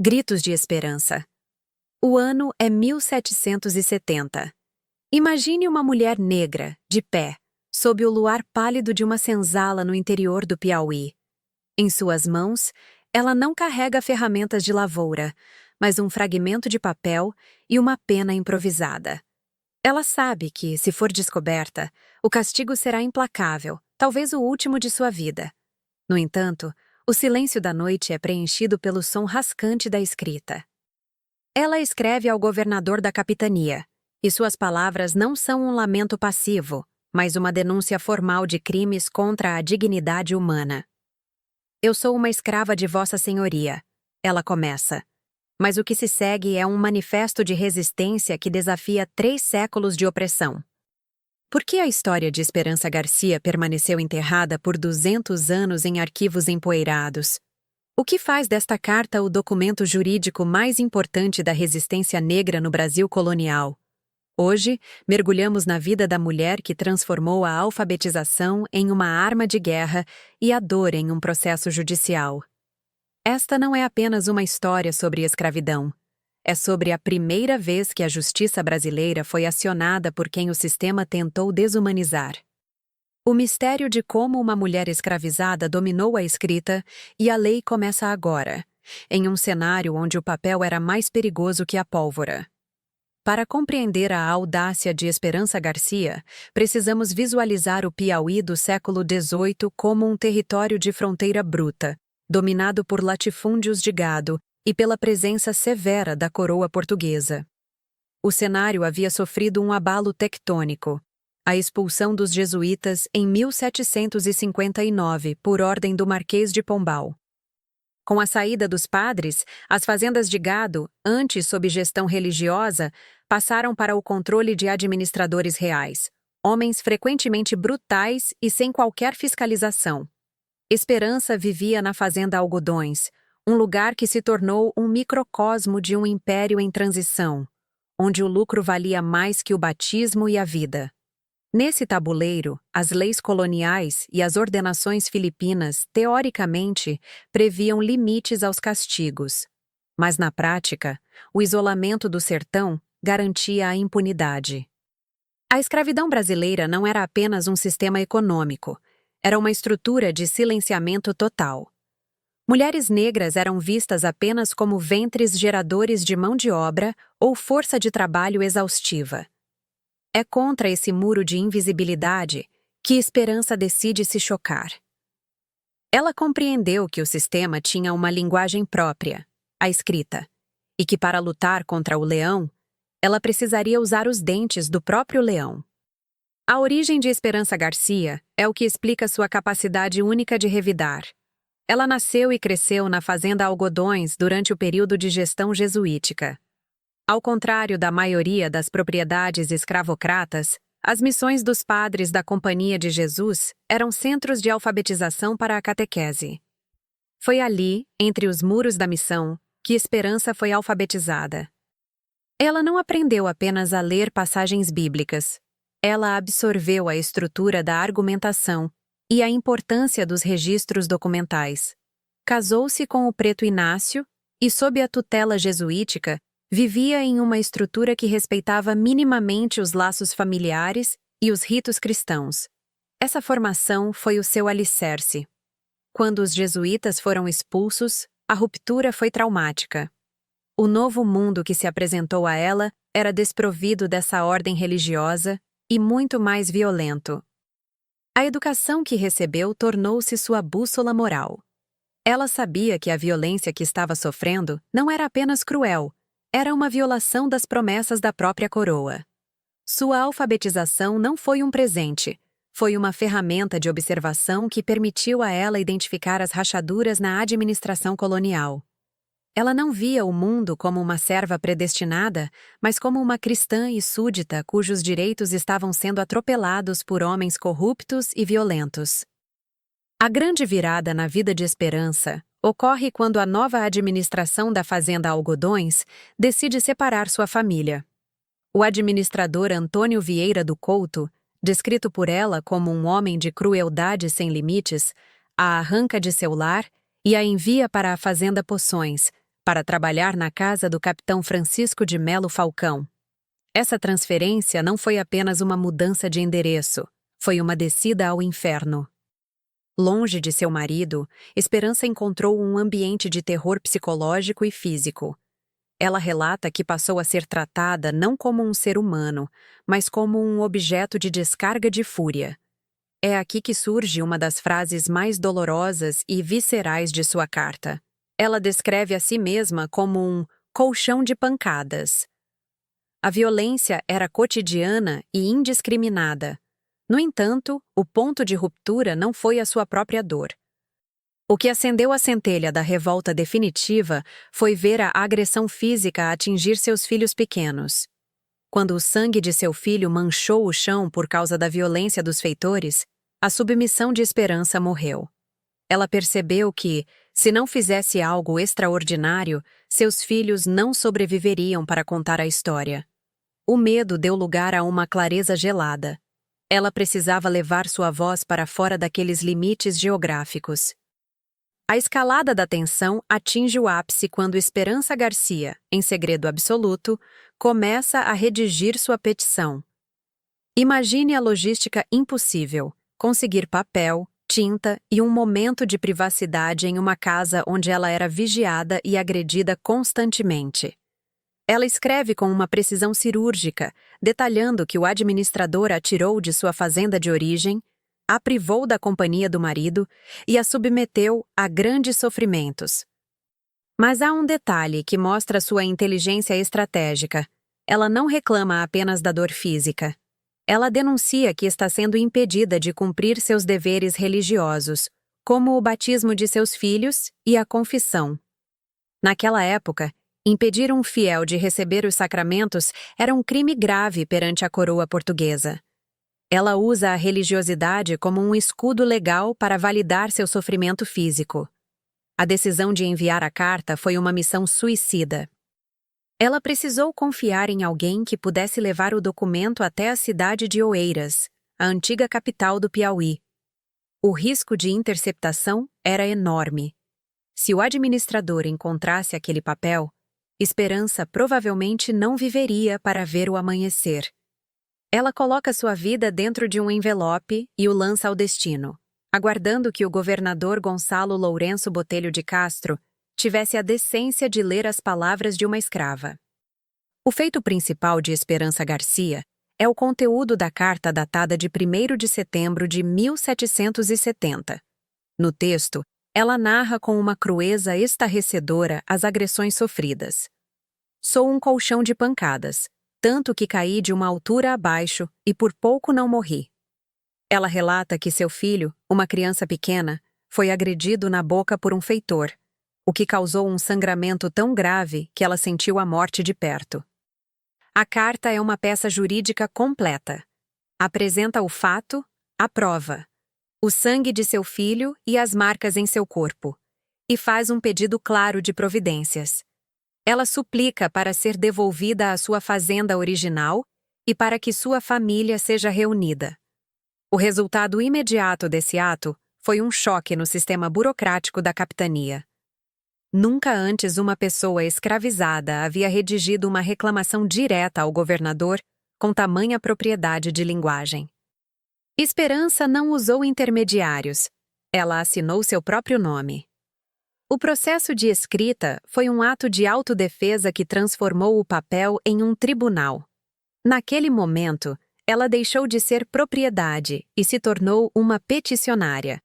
Gritos de esperança. O ano é 1770. Imagine uma mulher negra, de pé, sob o luar pálido de uma senzala no interior do Piauí. Em suas mãos, ela não carrega ferramentas de lavoura, mas um fragmento de papel e uma pena improvisada. Ela sabe que, se for descoberta, o castigo será implacável, talvez o último de sua vida. No entanto, o silêncio da noite é preenchido pelo som rascante da escrita. Ela escreve ao governador da capitania, e suas palavras não são um lamento passivo, mas uma denúncia formal de crimes contra a dignidade humana. Eu sou uma escrava de Vossa Senhoria, ela começa. Mas o que se segue é um manifesto de resistência que desafia 3 séculos de opressão. Por que a história de Esperança Garcia permaneceu enterrada por 200 anos em arquivos empoeirados? O que faz desta carta o documento jurídico mais importante da resistência negra no Brasil colonial? Hoje, mergulhamos na vida da mulher que transformou a alfabetização em uma arma de guerra e a dor em um processo judicial. Esta não é apenas uma história sobre escravidão. É sobre a primeira vez que a justiça brasileira foi acionada por quem o sistema tentou desumanizar. O mistério de como uma mulher escravizada dominou a escrita e a lei começa agora, em um cenário onde o papel era mais perigoso que a pólvora. Para compreender a audácia de Esperança Garcia, precisamos visualizar o Piauí do século XVIII como um território de fronteira bruta, dominado por latifúndios de gado e pela presença severa da coroa portuguesa. O cenário havia sofrido um abalo tectônico, a expulsão dos jesuítas em 1759 por ordem do Marquês de Pombal. Com a saída dos padres, as fazendas de gado, antes sob gestão religiosa, passaram para o controle de administradores reais, homens frequentemente brutais e sem qualquer fiscalização. Esperança vivia na fazenda Algodões, um lugar que se tornou um microcosmo de um império em transição, onde o lucro valia mais que o batismo e a vida. Nesse tabuleiro, as leis coloniais e as ordenações filipinas, teoricamente, previam limites aos castigos. Mas, na prática, o isolamento do sertão garantia a impunidade. A escravidão brasileira não era apenas um sistema econômico, era uma estrutura de silenciamento total. Mulheres negras eram vistas apenas como ventres geradores de mão de obra ou força de trabalho exaustiva. É contra esse muro de invisibilidade que Esperança decide se chocar. Ela compreendeu que o sistema tinha uma linguagem própria, a escrita, e que para lutar contra o leão, ela precisaria usar os dentes do próprio leão. A origem de Esperança Garcia é o que explica sua capacidade única de revidar. Ela nasceu e cresceu na fazenda Algodões durante o período de gestão jesuítica. Ao contrário da maioria das propriedades escravocratas, as missões dos padres da Companhia de Jesus eram centros de alfabetização para a catequese. Foi ali, entre os muros da missão, que Esperança foi alfabetizada. Ela não aprendeu apenas a ler passagens bíblicas. Ela absorveu a estrutura da argumentação e a importância dos registros documentais. Casou-se com o preto Inácio e, sob a tutela jesuítica, vivia em uma estrutura que respeitava minimamente os laços familiares e os ritos cristãos. Essa formação foi o seu alicerce. Quando os jesuítas foram expulsos, a ruptura foi traumática. O novo mundo que se apresentou a ela era desprovido dessa ordem religiosa e muito mais violento. A educação que recebeu tornou-se sua bússola moral. Ela sabia que a violência que estava sofrendo não era apenas cruel, era uma violação das promessas da própria coroa. Sua alfabetização não foi um presente, foi uma ferramenta de observação que permitiu a ela identificar as rachaduras na administração colonial. Ela não via o mundo como uma serva predestinada, mas como uma cristã e súdita cujos direitos estavam sendo atropelados por homens corruptos e violentos. A grande virada na vida de Esperança ocorre quando a nova administração da fazenda Algodões decide separar sua família. O administrador Antônio Vieira do Couto, descrito por ela como um homem de crueldade sem limites, a arranca de seu lar e a envia para a fazenda Poções, para trabalhar na casa do capitão Francisco de Melo Falcão. Essa transferência não foi apenas uma mudança de endereço, foi uma descida ao inferno. Longe de seu marido, Esperança encontrou um ambiente de terror psicológico e físico. Ela relata que passou a ser tratada não como um ser humano, mas como um objeto de descarga de fúria. É aqui que surge uma das frases mais dolorosas e viscerais de sua carta. Ela descreve a si mesma como um colchão de pancadas. A violência era cotidiana e indiscriminada. No entanto, o ponto de ruptura não foi a sua própria dor. O que acendeu a centelha da revolta definitiva foi ver a agressão física atingir seus filhos pequenos. Quando o sangue de seu filho manchou o chão por causa da violência dos feitores, a submissão de Esperança morreu. Ela percebeu que, se não fizesse algo extraordinário, seus filhos não sobreviveriam para contar a história. O medo deu lugar a uma clareza gelada. Ela precisava levar sua voz para fora daqueles limites geográficos. A escalada da tensão atinge o ápice quando Esperança Garcia, em segredo absoluto, começa a redigir sua petição. Imagine a logística impossível: conseguir papel, tinta e um momento de privacidade em uma casa onde ela era vigiada e agredida constantemente. Ela escreve com uma precisão cirúrgica, detalhando que o administrador a tirou de sua fazenda de origem, a privou da companhia do marido e a submeteu a grandes sofrimentos. Mas há um detalhe que mostra sua inteligência estratégica. Ela não reclama apenas da dor física. Ela denuncia que está sendo impedida de cumprir seus deveres religiosos, como o batismo de seus filhos e a confissão. Naquela época, impedir um fiel de receber os sacramentos era um crime grave perante a coroa portuguesa. Ela usa a religiosidade como um escudo legal para validar seu sofrimento físico. A decisão de enviar a carta foi uma missão suicida. Ela precisou confiar em alguém que pudesse levar o documento até a cidade de Oeiras, a antiga capital do Piauí. O risco de interceptação era enorme. Se o administrador encontrasse aquele papel, Esperança provavelmente não viveria para ver o amanhecer. Ela coloca sua vida dentro de um envelope e o lança ao destino, aguardando que o governador Gonçalo Lourenço Botelho de Castro tivesse a decência de ler as palavras de uma escrava. O feito principal de Esperança Garcia é o conteúdo da carta datada de 1º de setembro de 1770. No texto, ela narra com uma crueza estarrecedora as agressões sofridas. Sou um colchão de pancadas, tanto que caí de uma altura abaixo e por pouco não morri. Ela relata que seu filho, uma criança pequena, foi agredido na boca por um feitor, o que causou um sangramento tão grave que ela sentiu a morte de perto. A carta é uma peça jurídica completa. Apresenta o fato, a prova, o sangue de seu filho e as marcas em seu corpo, e faz um pedido claro de providências. Ela suplica para ser devolvida à sua fazenda original e para que sua família seja reunida. O resultado imediato desse ato foi um choque no sistema burocrático da capitania. Nunca antes uma pessoa escravizada havia redigido uma reclamação direta ao governador com tamanha propriedade de linguagem. Esperança não usou intermediários. Ela assinou seu próprio nome. O processo de escrita foi um ato de autodefesa que transformou o papel em um tribunal. Naquele momento, ela deixou de ser propriedade e se tornou uma peticionária.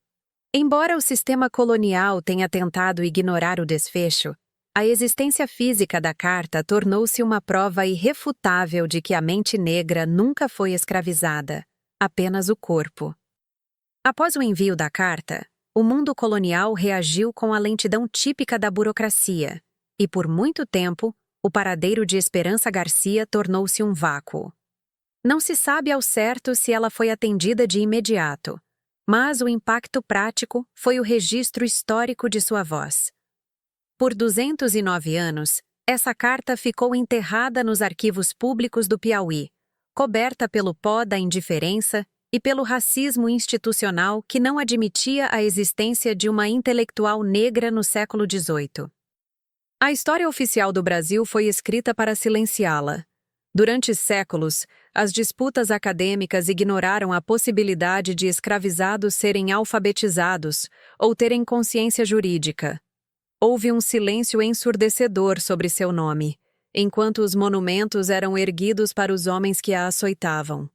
Embora o sistema colonial tenha tentado ignorar o desfecho, a existência física da carta tornou-se uma prova irrefutável de que a mente negra nunca foi escravizada, apenas o corpo. Após o envio da carta, o mundo colonial reagiu com a lentidão típica da burocracia, e por muito tempo, o paradeiro de Esperança Garcia tornou-se um vácuo. Não se sabe ao certo se ela foi atendida de imediato, mas o impacto prático foi o registro histórico de sua voz. Por 209 anos, essa carta ficou enterrada nos arquivos públicos do Piauí, coberta pelo pó da indiferença e pelo racismo institucional que não admitia a existência de uma intelectual negra no século XVIII. A história oficial do Brasil foi escrita para silenciá-la. Durante séculos, as disputas acadêmicas ignoraram a possibilidade de escravizados serem alfabetizados ou terem consciência jurídica. Houve um silêncio ensurdecedor sobre seu nome, enquanto os monumentos eram erguidos para os homens que a açoitavam.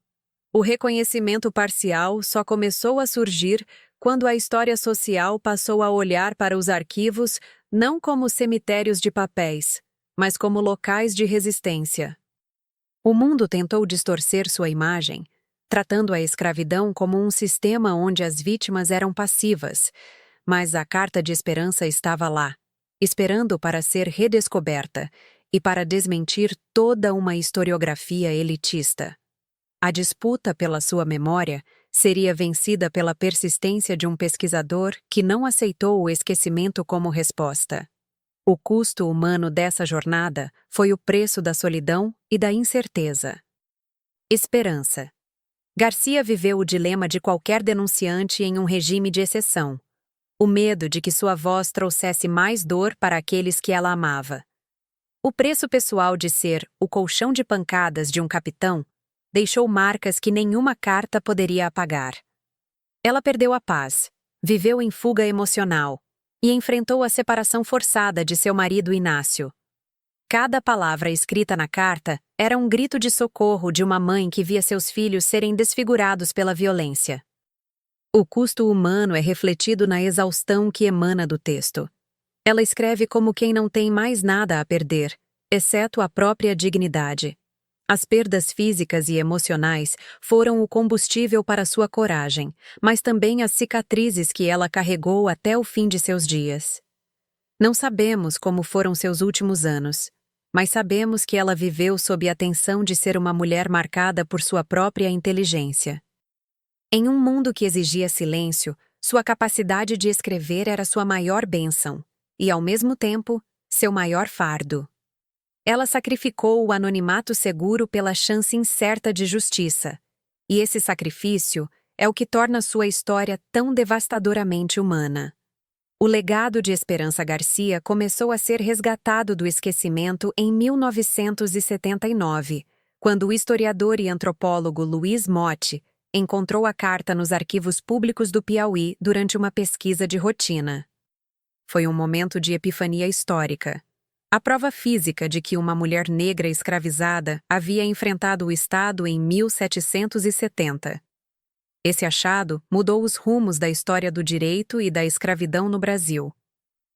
O reconhecimento parcial só começou a surgir quando a história social passou a olhar para os arquivos não como cemitérios de papéis, mas como locais de resistência. O mundo tentou distorcer sua imagem, tratando a escravidão como um sistema onde as vítimas eram passivas, mas a carta de esperança estava lá, esperando para ser redescoberta e para desmentir toda uma historiografia elitista. A disputa pela sua memória seria vencida pela persistência de um pesquisador que não aceitou o esquecimento como resposta. O custo humano dessa jornada foi o preço da solidão e da incerteza. Esperança. Garcia viveu o dilema de qualquer denunciante em um regime de exceção. O medo de que sua voz trouxesse mais dor para aqueles que ela amava. O preço pessoal de ser o colchão de pancadas de um capitão deixou marcas que nenhuma carta poderia apagar. Ela perdeu a paz, viveu em fuga emocional e enfrentou a separação forçada de seu marido Inácio. Cada palavra escrita na carta era um grito de socorro de uma mãe que via seus filhos serem desfigurados pela violência. O custo humano é refletido na exaustão que emana do texto. Ela escreve como quem não tem mais nada a perder, exceto a própria dignidade. As perdas físicas e emocionais foram o combustível para sua coragem, mas também as cicatrizes que ela carregou até o fim de seus dias. Não sabemos como foram seus últimos anos, mas sabemos que ela viveu sob a tensão de ser uma mulher marcada por sua própria inteligência. Em um mundo que exigia silêncio, sua capacidade de escrever era sua maior bênção, e, ao mesmo tempo, seu maior fardo. Ela sacrificou o anonimato seguro pela chance incerta de justiça, e esse sacrifício é o que torna sua história tão devastadoramente humana. O legado de Esperança Garcia começou a ser resgatado do esquecimento em 1979, quando o historiador e antropólogo Luiz Motti encontrou a carta nos arquivos públicos do Piauí durante uma pesquisa de rotina. Foi um momento de epifania histórica. A prova física de que uma mulher negra escravizada havia enfrentado o Estado em 1770. Esse achado mudou os rumos da história do direito e da escravidão no Brasil.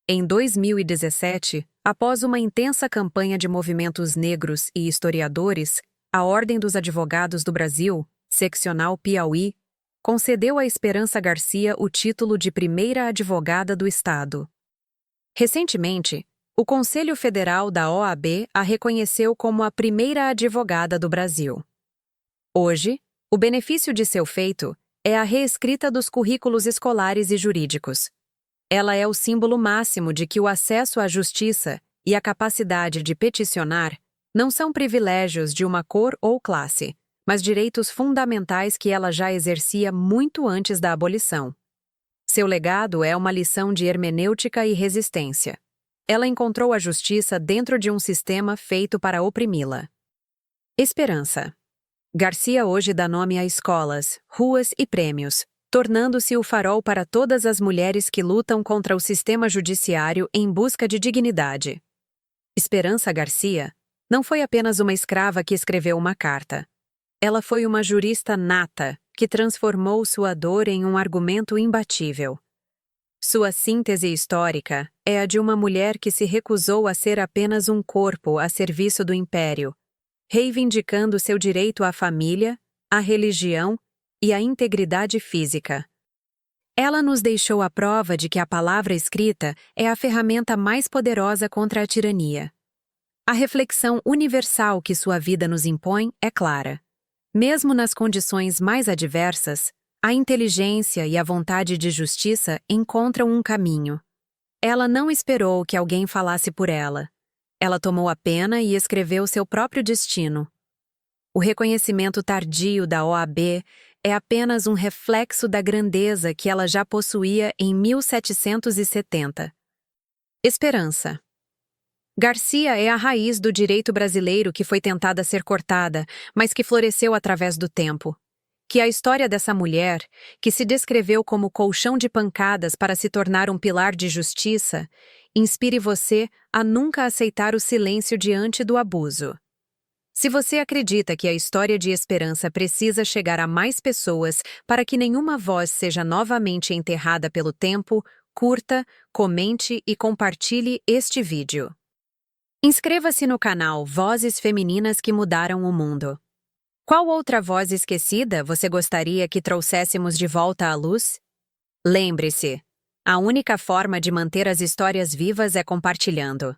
Em 2017, após uma intensa campanha de movimentos negros e historiadores, a Ordem dos Advogados do Brasil, seccional Piauí, concedeu a Esperança Garcia o título de primeira advogada do Estado. Recentemente, o Conselho Federal da OAB a reconheceu como a primeira advogada do Brasil. Hoje, o benefício de seu feito é a reescrita dos currículos escolares e jurídicos. Ela é o símbolo máximo de que o acesso à justiça e a capacidade de peticionar não são privilégios de uma cor ou classe, mas direitos fundamentais que ela já exercia muito antes da abolição. Seu legado é uma lição de hermenêutica e resistência. Ela encontrou a justiça dentro de um sistema feito para oprimi-la. Esperança. Garcia hoje dá nome a escolas, ruas e prêmios, tornando-se o farol para todas as mulheres que lutam contra o sistema judiciário em busca de dignidade. Esperança Garcia não foi apenas uma escrava que escreveu uma carta. Ela foi uma jurista nata que transformou sua dor em um argumento imbatível. Sua síntese histórica é a de uma mulher que se recusou a ser apenas um corpo a serviço do império, reivindicando seu direito à família, à religião e à integridade física. Ela nos deixou a prova de que a palavra escrita é a ferramenta mais poderosa contra a tirania. A reflexão universal que sua vida nos impõe é clara. Mesmo nas condições mais adversas, a inteligência e a vontade de justiça encontram um caminho. Ela não esperou que alguém falasse por ela. Ela tomou a pena e escreveu seu próprio destino. O reconhecimento tardio da OAB é apenas um reflexo da grandeza que ela já possuía em 1770. Esperança. Garcia é a raiz do direito brasileiro que foi tentada ser cortada, mas que floresceu através do tempo. Que a história dessa mulher, que se descreveu como colchão de pancadas para se tornar um pilar de justiça, inspire você a nunca aceitar o silêncio diante do abuso. Se você acredita que a história de esperança precisa chegar a mais pessoas para que nenhuma voz seja novamente enterrada pelo tempo, curta, comente e compartilhe este vídeo. Inscreva-se no canal Vozes Femininas que Mudaram o Mundo. Qual outra voz esquecida você gostaria que trouxéssemos de volta à luz? Lembre-se, a única forma de manter as histórias vivas é compartilhando.